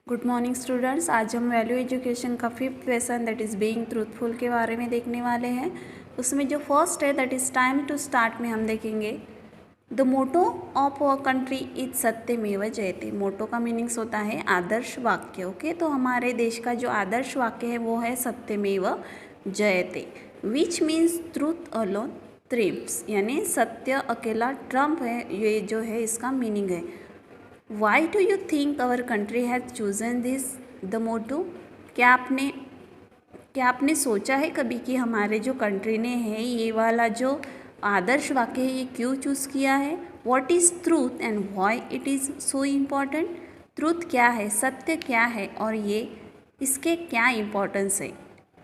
Good morning students. आज हम value education का 5th lesson that is being truthful के बारे में देखने वाले हैं। उसमें जो फर्स्ट है that is time to start में हम देखेंगे the motto of our country is सत्यमेव जयते। मोटो का मीनिंग्स होता है आदर्श वाक्य। ओके, तो हमारे देश का जो आदर्श वाक्य है वो है सत्यमेव जयते, विच मीन्स ट्रूथ अलोन ट्रिम्प्स, यानी सत्य अकेला ट्रम्प है। ये जो है इसका मीनिंग है। Why do you think our country has chosen this the motto? क्या आपने सोचा है कभी कि हमारे जो कंट्री ने है ये वाला जो आदर्श वाक्य है ये क्यों चूज़ किया है? What is truth and why it is so important? Truth क्या है, सत्य क्या है और ये इसके क्या इम्पोर्टेंस है?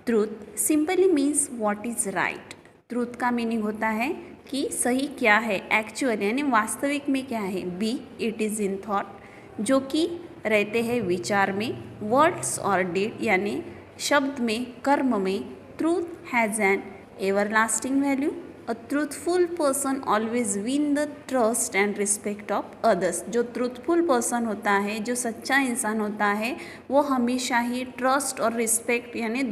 Truth simply means what is right. Truth का मीनिंग होता है कि सही क्या है, एक्चुअल यानी वास्तविक में क्या है। B it is in thought, जो कि रहते हैं विचार में। वर्ड्स और डीड यानी शब्द में, कर्म में। Truth has an everlasting value. A truthful person always win the trust and respect of others. जो ट्रूथफुल पर्सन होता है, जो सच्चा इंसान होता है, वो हमेशा ही ट्रस्ट और रिस्पेक्ट यानी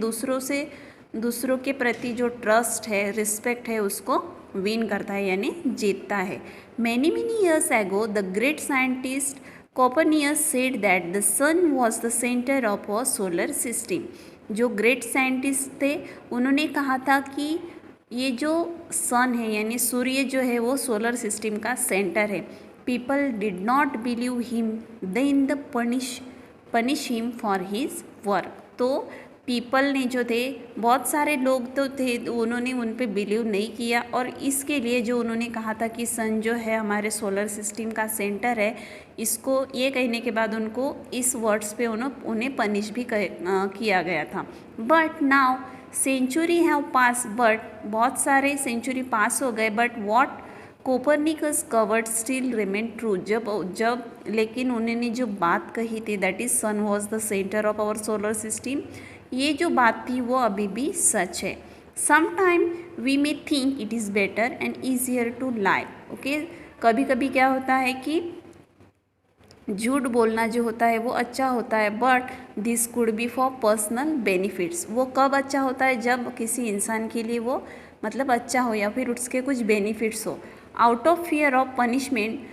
दूसरों के प्रति जो ट्रस्ट है, रिस्पेक्ट है, उसको विन करता है यानी जीतता है। Many years ago the great scientist Copernicus said that the sun was the centre of a solar system. जो ग्रेट साइंटिस्ट थे उन्होंने कहा था कि ये जो सन है यानी सूर्य जो है वो सोलर सिस्टम का सेंटर है। People did not believe him, then the punish him for his work. तो पीपल ने जो थे, बहुत सारे लोग तो थे, उन्होंने उन पे बिलीव नहीं किया और इसके लिए जो उन्होंने कहा था कि सन जो है हमारे सोलर सिस्टम का सेंटर है, इसको ये कहने के बाद उनको इस वर्ड्स पे उन्हें पनिश भी किया गया था। But now century have pass, but बहुत सारे सेंचुरी पास हो गए, but what Copernicus covered still remain true. जब लेकिन उन्होंने जो बात कही थी that is sun was the centre of our solar system, ये जो बात थी वो अभी भी सच है। Sometime we may think it is better and easier to lie. Okay, कभी कभी क्या होता है कि झूठ बोलना जो होता है वो अच्छा होता है, but this could be for personal benefits. वो कब अच्छा होता है? जब किसी इंसान के लिए वो मतलब अच्छा हो या फिर उसके कुछ बेनिफिट्स हो। Out of fear of punishment,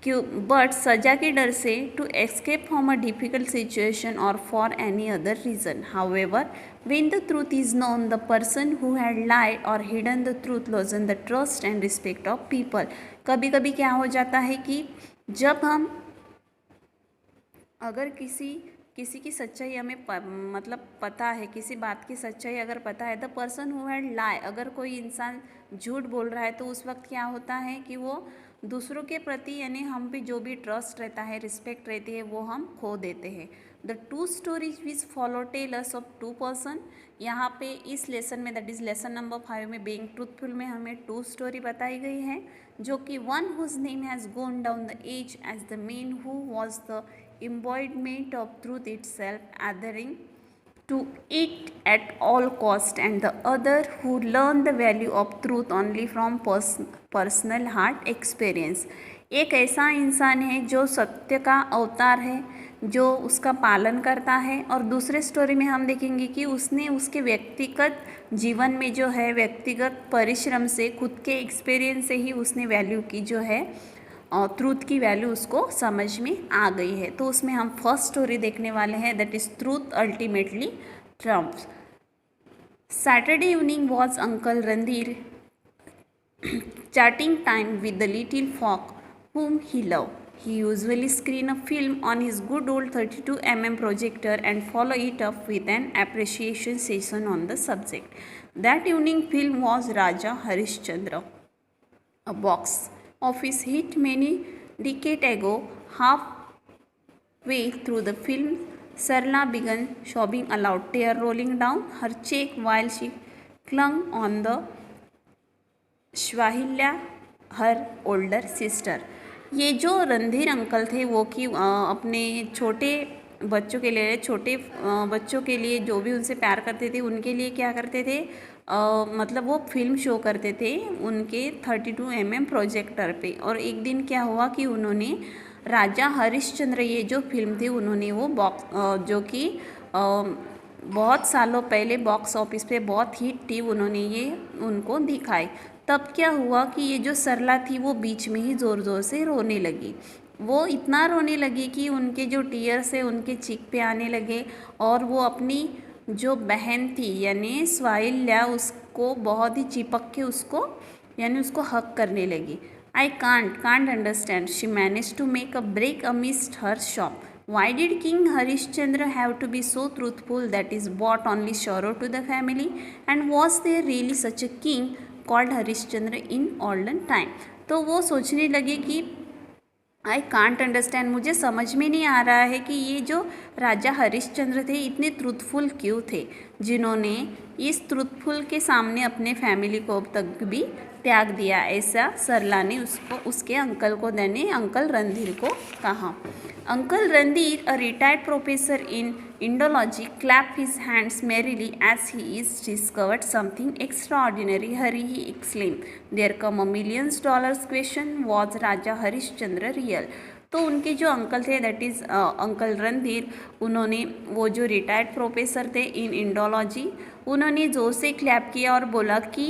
क्यों, बट सजा के डर से, to escape from a difficult situation और for any other reason. However when the truth is known, the person who had lied or hidden the truth loses the trust and respect of people। कभी कभी क्या हो जाता है कि जब हम अगर किसी की सच्चाई हमें मतलब पता है, किसी बात की सच्चाई अगर पता है, द पर्सन हु हैड लाई, अगर कोई इंसान झूठ बोल रहा है तो उस वक्त क्या होता है कि वो दूसरों के प्रति यानी हम पे जो भी ट्रस्ट रहता है, रिस्पेक्ट रहती है, वो हम खो देते हैं। The two stories which follow tell us of two person. यहाँ पे इस लेसन में दैट इज़ लेसन नंबर 5 में बीइंग ट्रूथफुल में हमें टू स्टोरी बताई गई है, जो कि one whose name has gone down the age as the man who was the embodiment of truth itself, adhering to it at all cost, and the other who learn the value of truth only from personal heart experience। एक ऐसा इंसान है जो सत्य का अवतार है, जो उसका पालन करता है, और दूसरे स्टोरी में हम देखेंगे कि उसने उसके व्यक्तिगत जीवन में जो है, व्यक्तिगत परिश्रम से, खुद के एक्सपीरियंस से ही उसने वैल्यू की जो है और ट्रूथ की वैल्यू उसको समझ में आ गई है। तो उसमें हम फर्स्ट स्टोरी देखने वाले हैं that is truth ultimately Trump's. Saturday evening was uncle Randhir chatting time with the little folk whom he loved. He usually screen a film on his good old 32 projector and follow it up with an appreciation session on the subject. That evening film was Raja Harishchandra, a box office hit many decades ago. Halfway through the film, Sarla began sobbing aloud, tears rolling down her cheek while she clung on the श्वाहिल्या, her older sister. ये जो Randhir uncle थे वो कि अपने छोटे बच्चों के लिए जो भी उनसे प्यार करते थे उनके लिए क्या करते थे, मतलब वो फिल्म शो करते थे उनके 32 प्रोजेक्टर पे। और एक दिन क्या हुआ कि उन्होंने राजा हरिश्चंद्र ये जो फिल्म थी उन्होंने वो जो कि बहुत सालों पहले बॉक्स ऑफिस पे बहुत हिट थी, उन्होंने ये उनको दिखाई। तब क्या हुआ कि ये जो सरला थी वो बीच में ही ज़ोर ज़ोर से रोने लगी। वो इतना रोने लगी कि उनके जो टीयर्स है उनके चीक पे आने लगे, और वो अपनी जो बहन थी यानी स्वाइल्या उसको बहुत ही चिपक के उसको यानी उसको हक करने लगी। I can't understand she manage to make a break amidst her shop. Why did King Harishchandra have to be so truthful that is brought only sorrow to the family? And was there really such a king called Harishchandra in olden time? तो वो सोचने लगे कि आई can't understand, मुझे समझ में नहीं आ रहा है कि ये जो राजा हरिश्चंद्र थे इतने ट्रूथफुल क्यों थे, जिन्होंने इस ट्रूथफुल के सामने अपने फैमिली को तक भी त्याग दिया। ऐसा सरला ने उसको उसके अंकल को देने अंकल रणधीर को कहा। Uncle Randhir, a retired professor in Indology, clapped his hands merrily as he is discovered something extraordinary. Hurry, he exclaimed. There come a $1,000,000 question. Was Raja Harishchandra real? तो उनके जो अंकल थे दैट इज़ अंकल रणधीर, उन्होंने वो जो retired professor थे इन Indology, उन्होंने जोर से क्लैप किया और बोला कि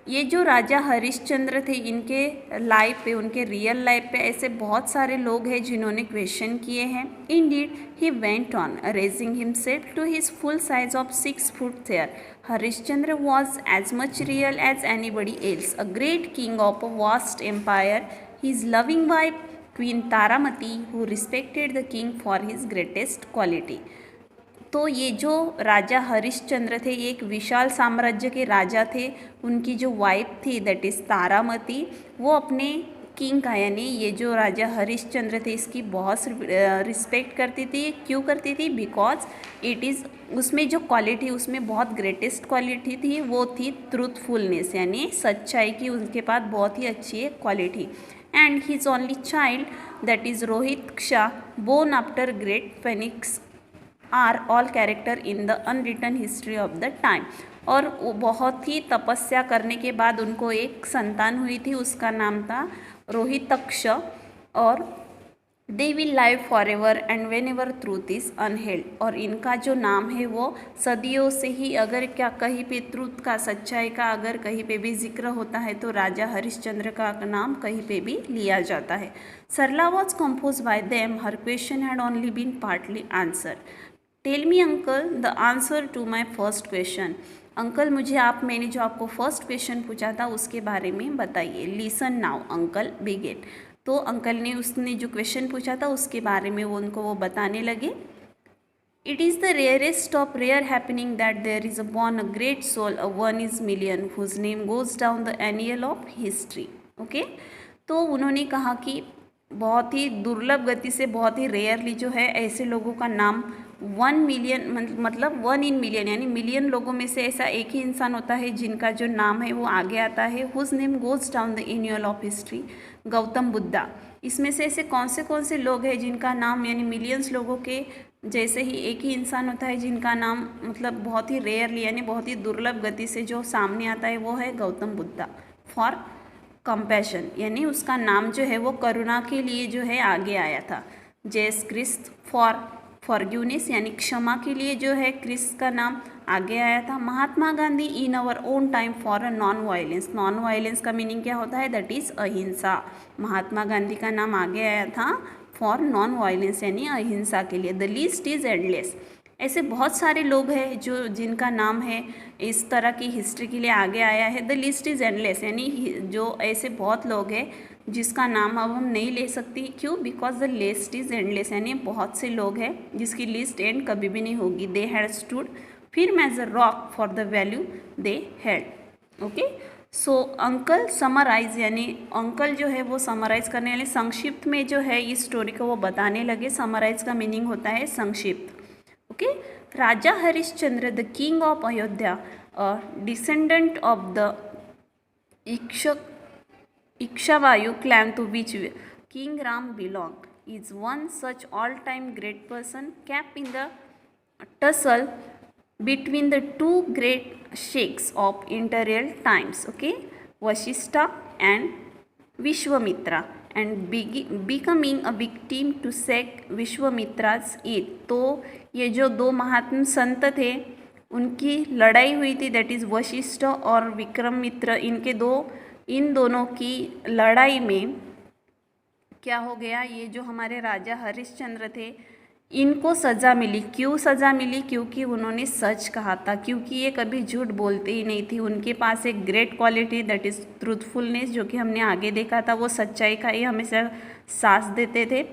ये जो राजा हरिश्चंद्र थे इनके लाइफ पे, उनके रियल लाइफ पे ऐसे बहुत सारे लोग हैं जिन्होंने क्वेश्चन किए हैं। Indeed he went on raising himself to his full size of 6 feet there. Harishchandra was as much real as anybody else, a great king of a vast empire, his loving wife queen Taramati who respected the king for his greatest quality. तो ये जो राजा हरिश्चंद्र थे ये एक विशाल साम्राज्य के राजा थे। उनकी जो वाइफ थी दैट इज़ तारामती, वो अपने किंग का यानी ये जो राजा हरिश्चंद्र थे इसकी बहुत रिस्पेक्ट करती थी। क्यों करती थी? बिकॉज इट इज़ उसमें जो क्वालिटी, उसमें बहुत ग्रेटेस्ट क्वालिटी थी, वो थी ट्रूथफुलनेस यानी सच्चाई की उनके पास बहुत ही अच्छी है quality. And his only child that is Rohitashva born after great phoenix are all character in the unwritten history of the time. और वो बहुत ही तपस्या करने के बाद उनको एक संतान हुई थी, उसका नाम था रोहितक्ष, और they will live for ever and whenever truth is upheld. और इनका जो नाम है वो सदियों से ही, अगर क्या कहीं पे ट्रूथ का, सच्चाई का अगर कहीं पे भी जिक्र होता है तो राजा हरिश्चंद्र का नाम कहीं पे भी लिया जाता है। Sarla was compose by them, her question had only been partly answer. Tell me uncle the answer to my first question. Uncle मुझे मैंने जो आपको फर्स्ट क्वेश्चन पूछा था उसके बारे में बताइए। Listen now uncle begin. तो अंकल ने उसने जो क्वेश्चन पूछा था उसके बारे में उनको वो बताने लगे। It is the rarest of rare happening that there is a born a great soul, a 1 in 1,000,000 whose name goes down the annals of history. Okay, तो उन्होंने कहा कि बहुत ही दुर्लभ गति से, बहुत ही रेयरली जो है ऐसे लोगों का नाम 1 मिलियन मतलब 1 in 1,000,000 यानी मिलियन लोगों में से ऐसा एक ही इंसान होता है जिनका जो नाम है वो आगे आता है। Whose name goes down the annals of history, Gautam Buddha. इसमें से ऐसे कौन से लोग हैं जिनका नाम यानी मिलियंस लोगों के जैसे ही एक ही इंसान होता है जिनका नाम मतलब बहुत ही रेयरली यानी बहुत ही दुर्लभ गति से जो सामने आता है वो है गौतम बुद्धा। फॉर कंपैशन यानी उसका नाम जो है वो करुणा के लिए जो है आगे आया था। जेस क्रिस्ट फॉर फॉरगिवनेस यानी क्षमा के लिए जो है क्रिस्ट का नाम आगे आया था। Mahatma Gandhi in our own time for a non violence. Non violence का मीनिंग क्या होता है? दैट इज़ अहिंसा। महात्मा गांधी का नाम आगे आया था फॉर नॉन वायलेंस यानी अहिंसा के लिए। The list is endless. ऐसे बहुत सारे लोग हैं जो जिनका नाम है इस तरह की हिस्ट्री के लिए आगे आया है। द लिस्ट इज़ एंडलेस यानी जो ऐसे बहुत लोग हैं जिसका नाम अब हम नहीं ले सकती। क्यों? Because the list is endless यानी बहुत से लोग हैं जिसकी लिस्ट एंड कभी भी नहीं होगी। They had stood firm as a rock for the value they had. Okay, so uncle summarise यानी अंकल जो है वो समराइज करने वाले संक्षिप्त में जो है इस स्टोरी को वो बताने लगे। समराइज का मीनिंग होता है संक्षिप्त। Okay, Raja Harishchandra the king of Ayodhya, descendant of the Ikshavayu clan to which King Ram belonged, is one such all-time great person kept in the tussle between the two great sheikhs of interreal times, okay, Vashishta and Vishwamitra, and becoming a victim to sage Vishwamitra's ire. तो ये जो दो महात्मा संत थे उनकी लड़ाई हुई थी, that is Vashishtha और विक्रमित्र, इन दोनों की लड़ाई में क्या हो गया, ये जो हमारे राजा हरिश्चंद्र थे इनको सज़ा मिली। क्यों सज़ा मिली? क्योंकि उन्होंने सच कहा था, क्योंकि ये कभी झूठ बोलते ही नहीं थी। उनके पास एक great quality that is truthfulness, जो कि हमने आगे देखा था, वो सच्चाई का ही हमेशा साथ देते थे।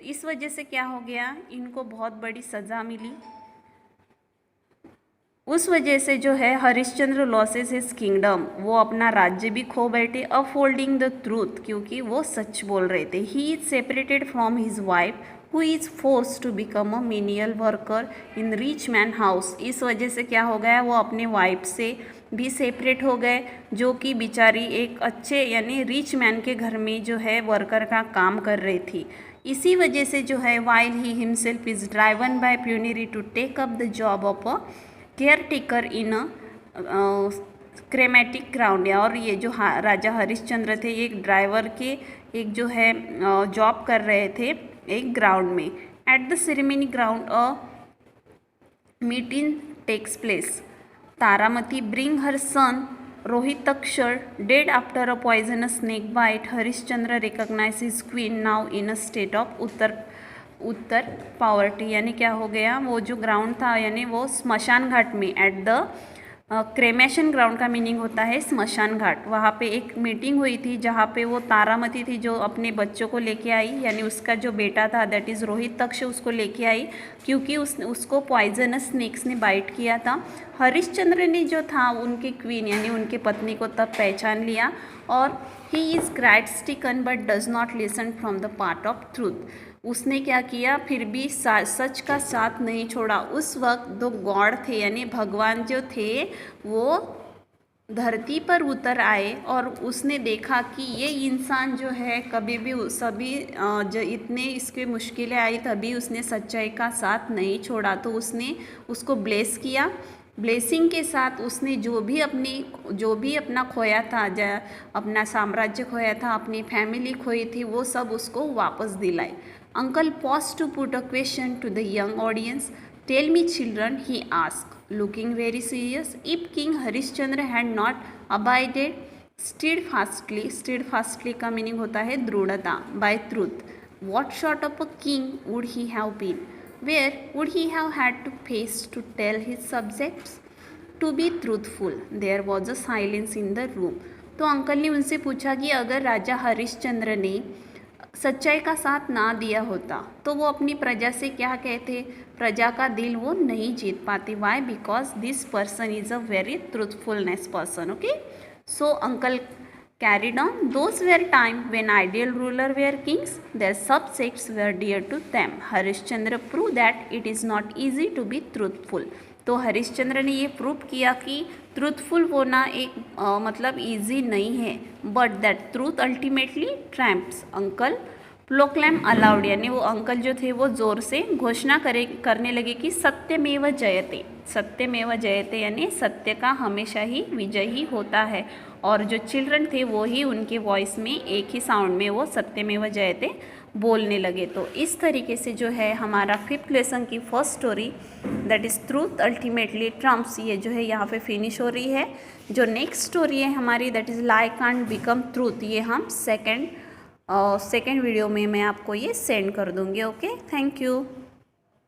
इस वजह से क्या हो गया, इनको बहुत बड़ी सज़ा मिली। उस वजह से जो है हरिश्चंद्र लॉसेस हिज किंगडम, वो अपना राज्य भी खो बैठे, अपहोल्डिंग द ट्रूथ, क्योंकि वो सच बोल रहे थे। He is separated from his wife who is forced to become a menial worker in rich man house. इस वजह से क्या हो गया, वो अपने वाइफ से भी सेपरेट हो गए, जो कि बेचारी एक अच्छे यानी रिच मैन के घर में जो है वर्कर का काम कर रही थी। इसी वजह से जो है while he himself is driven by penury to take up the job of a caretaker in cremation ground. और ये जो राजा हरिश्चंद्र थे एक ड्राइवर के एक जो है जॉब कर रहे थे एक ग्राउंड में। At the ceremony ground a meeting takes place. Taramati bring her son Rohitashva dead after a poisonous snake bite. Harishchandra recognize his queen now in a state of utter poverty. यानी क्या हो गया, वो जो ग्राउंड था यानी वो स्मशान घाट में, एट द क्रेमेशन ग्राउंड का मीनिंग होता है स्मशान घाट। वहाँ पे एक मीटिंग हुई थी जहाँ पे वो तारामती थी जो अपने बच्चों को लेके आई, यानी उसका जो बेटा था दैट इज़ रोहितक्ष उसको लेके आई, क्योंकि उसको पॉइजनस स्नेक्स ने बाइट किया था। हरिश्चंद्र ने जो था उनकी क्वीन यानी उनके पत्नी को तब पहचान लिया, और he is cried स्टिकन but does not listen from the part of truth. उसने क्या किया, फिर भी सच का साथ नहीं छोड़ा। उस वक्त दो गॉड थे यानी भगवान जो थे वो धरती पर उतर आए, और उसने देखा कि ये इंसान जो है कभी भी सभी जो इतने इसके मुश्किलें आई तभी उसने सच्चाई का साथ नहीं छोड़ा। तो उसने उसको ब्लेस किया। ब्लेसिंग के साथ उसने जो भी अपना खोया था, अपना साम्राज्य खोया था, अपनी फैमिली खोई थी, वो सब उसको वापस दिलाई। Uncle paused to put a question to the young audience. Tell me, children, he asked, looking very serious, if King Harishchandra had not abided steadfastly का मीनिंग होता है दृढ़ता, by truth, what sort of a king would he have been? Where would he have had to face to tell his subjects to be truthful? There was a silence in the room. तो uncle ने उनसे पूछा कि अगर राजा हरिश्चंद्र ने सच्चाई का साथ ना दिया होता तो वो अपनी प्रजा से क्या कहते, प्रजा का दिल वो नहीं जीत पाते। Why? Because this person is a very truthfulness person. Okay, so uncle carried on. Those were time when ideal ruler were kings, their subjects were dear to them. Harishchandra proved that it is not easy to be truthful. तो हरिश्चंद्र ने ये prove किया कि truthful होना एक मतलब easy नहीं है, but that truth ultimately triumphs. Uncle proclaim aloud, यानी वो अंकल जो थे वो ज़ोर से घोषणा करने लगे कि सत्यमेव जयते। सत्यमेव जयते यानी सत्य का हमेशा ही विजय ही होता है। और जो चिल्ड्रन थे वो ही उनके वॉइस में एक ही साउंड में वो सत्यमेव जयते बोलने लगे। तो इस तरीके से जो है हमारा 5th लेसन की first story that is truth ultimately Trump's, ये जो है यहाँ पे फिनिश हो रही है। जो नेक्स्ट स्टोरी है हमारी that is lie can't become truth, ये हम सेकेंड वीडियो में मैं आपको ये सेंड कर दूँगी। Okay, thank you.